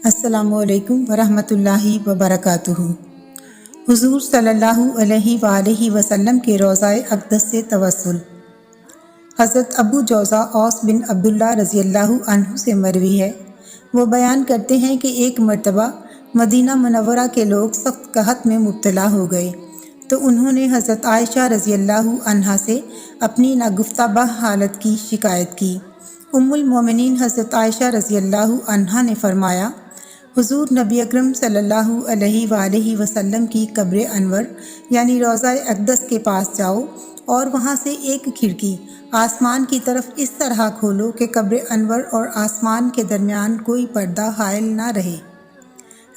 السلام علیکم ورحمۃ اللہ وبرکاتہ۔ حضور صلی اللہ علیہ وآلہ وسلم کے روضہ اقدس سے توسل۔ حضرت ابو جوزہ اوس بن عبداللہ رضی اللہ عنہ سے مروی ہے، وہ بیان کرتے ہیں کہ ایک مرتبہ مدینہ منورہ کے لوگ سخت قحط میں مبتلا ہو گئے تو انہوں نے حضرت عائشہ رضی اللہ عنہا سے اپنی ناگفتہ بہ حالت کی شکایت کی۔ ام المومنین حضرت عائشہ رضی اللہ عنہا نے فرمایا، حضور نبی اکرم صلی اللہ علیہ وآلہ وسلم کی قبر انور یعنی روضہ اقدس کے پاس جاؤ اور وہاں سے ایک کھڑکی آسمان کی طرف اس طرح کھولو کہ قبر انور اور آسمان کے درمیان کوئی پردہ حائل نہ رہے۔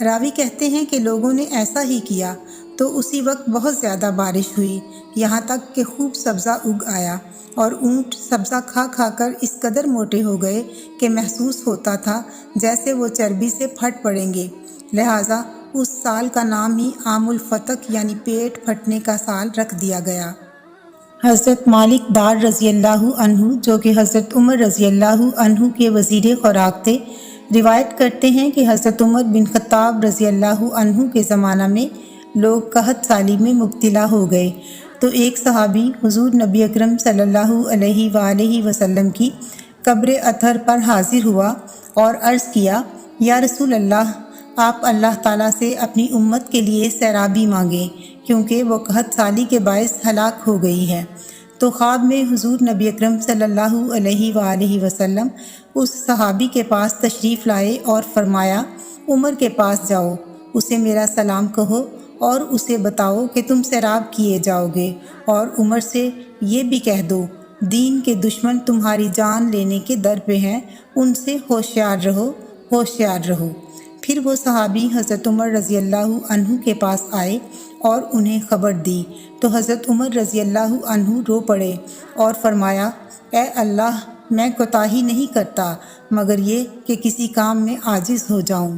راوی کہتے ہیں کہ لوگوں نے ایسا ہی کیا تو اسی وقت بہت زیادہ بارش ہوئی، یہاں تک کہ خوب سبزہ اگ آیا اور اونٹ سبزہ کھا کھا کر اس قدر موٹے ہو گئے کہ محسوس ہوتا تھا جیسے وہ چربی سے پھٹ پڑیں گے، لہٰذا اس سال کا نام ہی عام الفتق یعنی پیٹ پھٹنے کا سال رکھ دیا گیا۔ حضرت مالک دار رضی اللہ عنہ جو کہ حضرت عمر رضی اللہ عنہ کے وزیر خوراک تھے، روایت کرتے ہیں کہ حضرت عمر بن خطاب رضی اللہ عنہ کے زمانہ میں لوگ قحط سالی میں مبتلا ہو گئے تو ایک صحابی حضور نبی اکرم صلی اللہ علیہ وآلہ وسلم کی قبر اطہر پر حاضر ہوا اور عرض کیا، یا رسول اللہ، آپ اللہ تعالیٰ سے اپنی امت کے لیے سیرابی مانگیں کیونکہ وہ قحط سالی کے باعث ہلاک ہو گئی ہے۔ تو خواب میں حضور نبی اکرم صلی اللہ علیہ وآلہ وسلم اس صحابی کے پاس تشریف لائے اور فرمایا، عمر کے پاس جاؤ، اسے میرا سلام کہو اور اسے بتاؤ کہ تم سیراب کیے جاؤ گے، اور عمر سے یہ بھی کہہ دو، دین کے دشمن تمہاری جان لینے کے در پہ ہیں، ان سے ہوشیار رہو، ہوشیار رہو۔ پھر وہ صحابی حضرت عمر رضی اللہ عنہ کے پاس آئے اور انہیں خبر دی تو حضرت عمر رضی اللہ عنہ رو پڑے اور فرمایا، اے اللہ، میں کوتاہی نہیں کرتا مگر یہ کہ کسی کام میں عاجز ہو جاؤں۔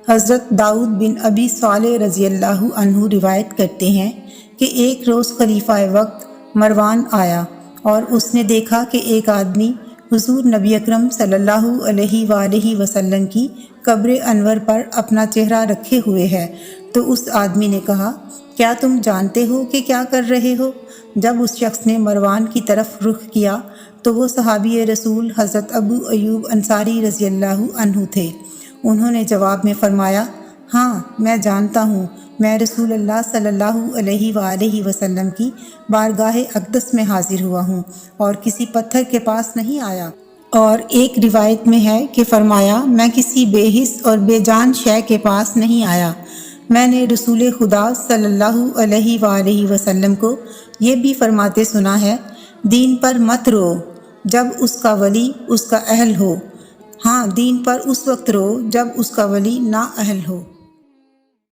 حضرت داؤد بن ابی صالح رضی اللہ عنہ روایت کرتے ہیں کہ ایک روز خلیفہ وقت مروان آیا اور اس نے دیکھا کہ ایک آدمی حضور نبی اکرم صلی اللہ علیہ وآلہ وسلم کی قبر انور پر اپنا چہرہ رکھے ہوئے ہے، تو اس آدمی نے کہا، کیا تم جانتے ہو کہ کیا کر رہے ہو؟ جب اس شخص نے مروان کی طرف رخ کیا تو وہ صحابی رسول حضرت ابو ایوب انصاری رضی اللہ عنہ تھے۔ انہوں نے جواب میں فرمایا، ہاں میں جانتا ہوں، میں رسول اللہ صلی اللہ علیہ وآلہ وسلم کی بارگاہ اقدس میں حاضر ہوا ہوں اور کسی پتھر کے پاس نہیں آیا۔ اور ایک روایت میں ہے کہ فرمایا، میں کسی بے حس اور بے جان شے کے پاس نہیں آیا۔ میں نے رسول خدا صلی اللہ علیہ وآلہ وسلم کو یہ بھی فرماتے سنا ہے، دین پر مت رو جب اس کا ولی اس کا اہل ہو، ہاں دین پر اس وقت رو جب اس کا ولی نا اہل ہو۔